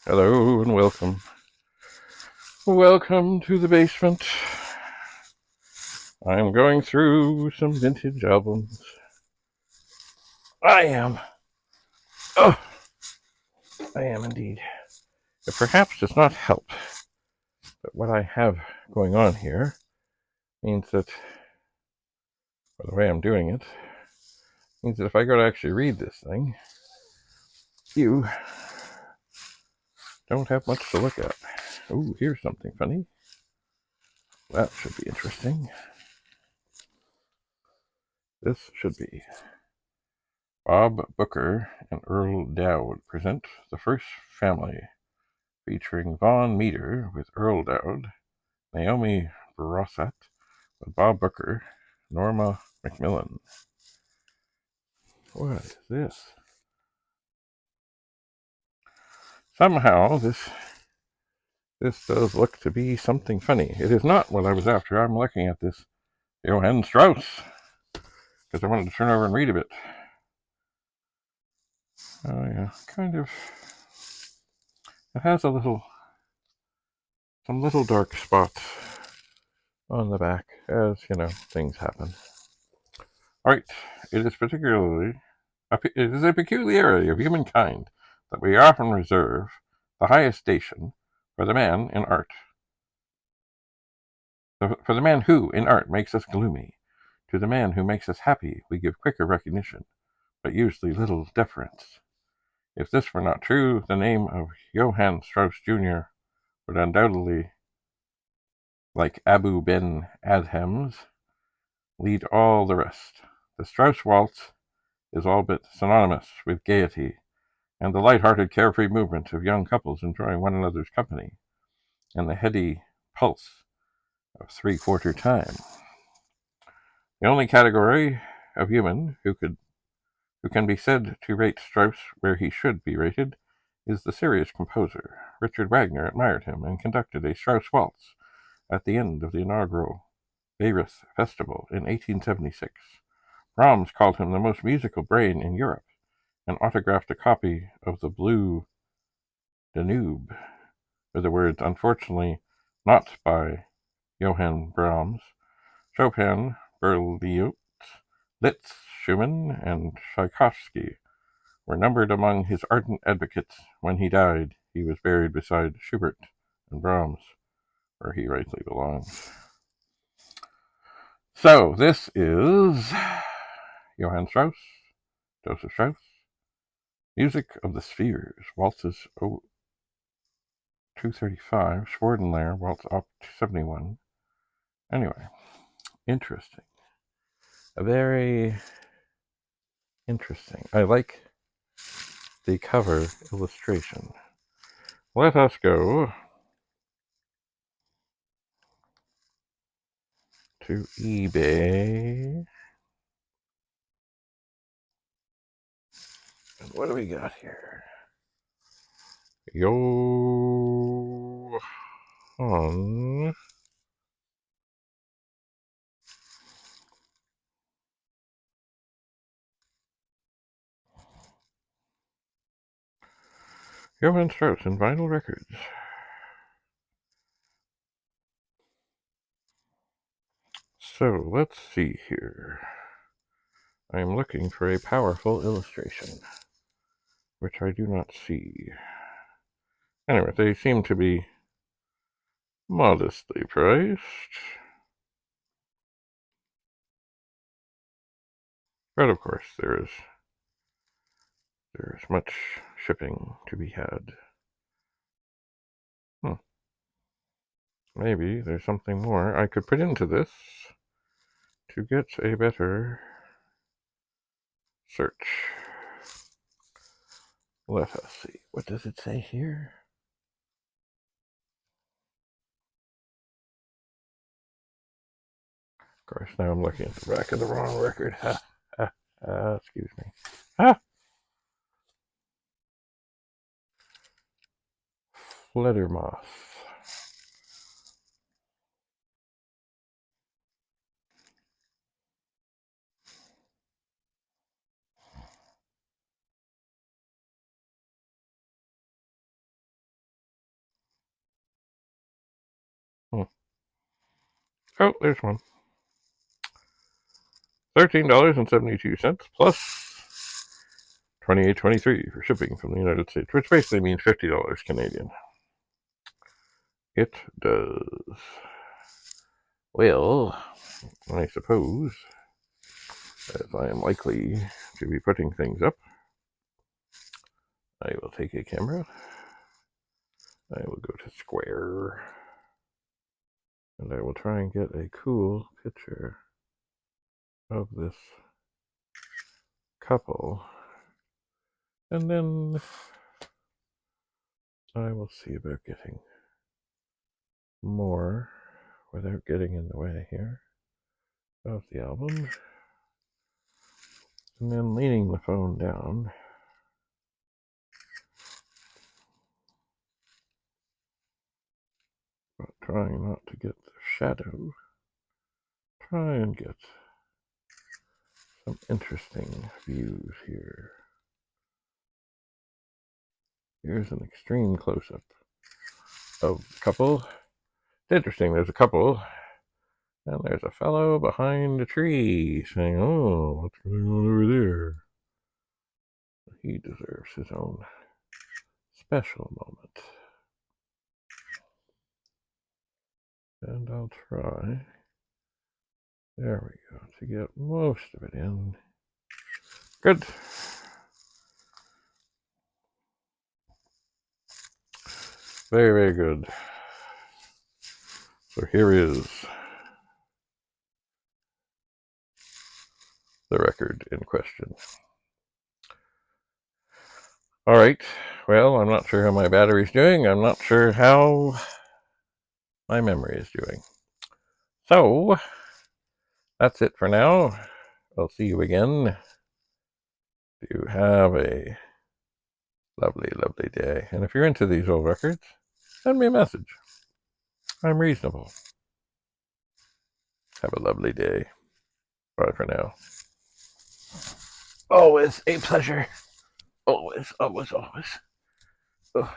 Hello and welcome. Welcome to the basement. I'm going through some vintage albums. I am. Oh, I am indeed. It perhaps does not help, but what I have going on here means that, or the way I'm doing it, means that if I go to actually read this thing, you don't have much to look at. Ooh, here's something funny. That should be interesting. This should be. Bob Booker and Earl Dowd present The First Family, featuring Vaughn Meader with Earl Dowd, Naomi Barosat with Bob Booker, Norma Macmillan. What is this? Somehow this does look to be something funny. It is not what I was after. I'm looking at this Johann Strauss because I wanted to turn over and read a bit. Oh yeah, kind of. It has some little dark spots on the back, as you know, things happen. All right, it is a peculiarity of humankind that we often reserve the highest station for the man in art. For the man who, in art, makes us gloomy. To the man who makes us happy, we give quicker recognition, but usually little deference. If this were not true, the name of Johann Strauss Jr. would undoubtedly, like Abu Ben Adhem's, lead all the rest. The Strauss waltz is all but synonymous with gaiety and the light-hearted, carefree movement of young couples enjoying one another's company, and the heady pulse of three-quarter time. The only category of human who can be said to rate Strauss where he should be rated is the serious composer. Richard Wagner admired him and conducted a Strauss waltz at the end of the inaugural Bayreuth Festival in 1876. Brahms called him the most musical brain in Europe and autographed a copy of the Blue Danube with the words, "Unfortunately not by Johann Brahms." Chopin, Berlioz, Liszt, Schumann, and Tchaikovsky were numbered among his ardent advocates. When he died, he was buried beside Schubert and Brahms, where he rightly belongs. So, this is Johann Strauss, Joseph Strauss, Music of the Spheres, Waltzes 235, Schwarzenlayer, Waltz Op 71. Anyway, interesting. Very interesting. I like the cover illustration. Let us go to eBay. And what do we got here? Johann Strauss in vinyl records. So let's see here. I'm looking for a powerful illustration, which I do not see. Anyway, they seem to be modestly priced. But of course, there's much shipping to be had. Maybe there's something more I could put into this to get a better search. Let us see. What does it say here? Of course, now I'm looking at the back of the wrong record. Excuse me. Fledermaus. Oh, there's one. $13.72 plus $28.23 for shipping from the United States, which basically means $50 Canadian. It does. Well, I suppose, as I am likely to be putting things up, I will take a camera. I will go to Square, and I will try and get a cool picture of this couple, and then I will see about getting more without getting in the way here of the album, and then leaning the phone down, but trying not to get the shadow. Try and get some interesting views here. Here's an extreme close-up of the couple. It's interesting, there's a couple, and there's a fellow behind a tree saying, "Oh, what's going on over there?" He deserves his own special moment. And I'll try, there we go, to get most of it in. Good. Very, very good. So here is the record in question. All right, well, I'm not sure how my battery's doing. I'm not sure how my memory is doing. So, that's it for now. I'll see you again. You have a lovely, lovely day. And if you're into these old records, send me a message. I'm reasonable. Have a lovely day. Bye for now. Always a pleasure. Always, always, always. Ugh.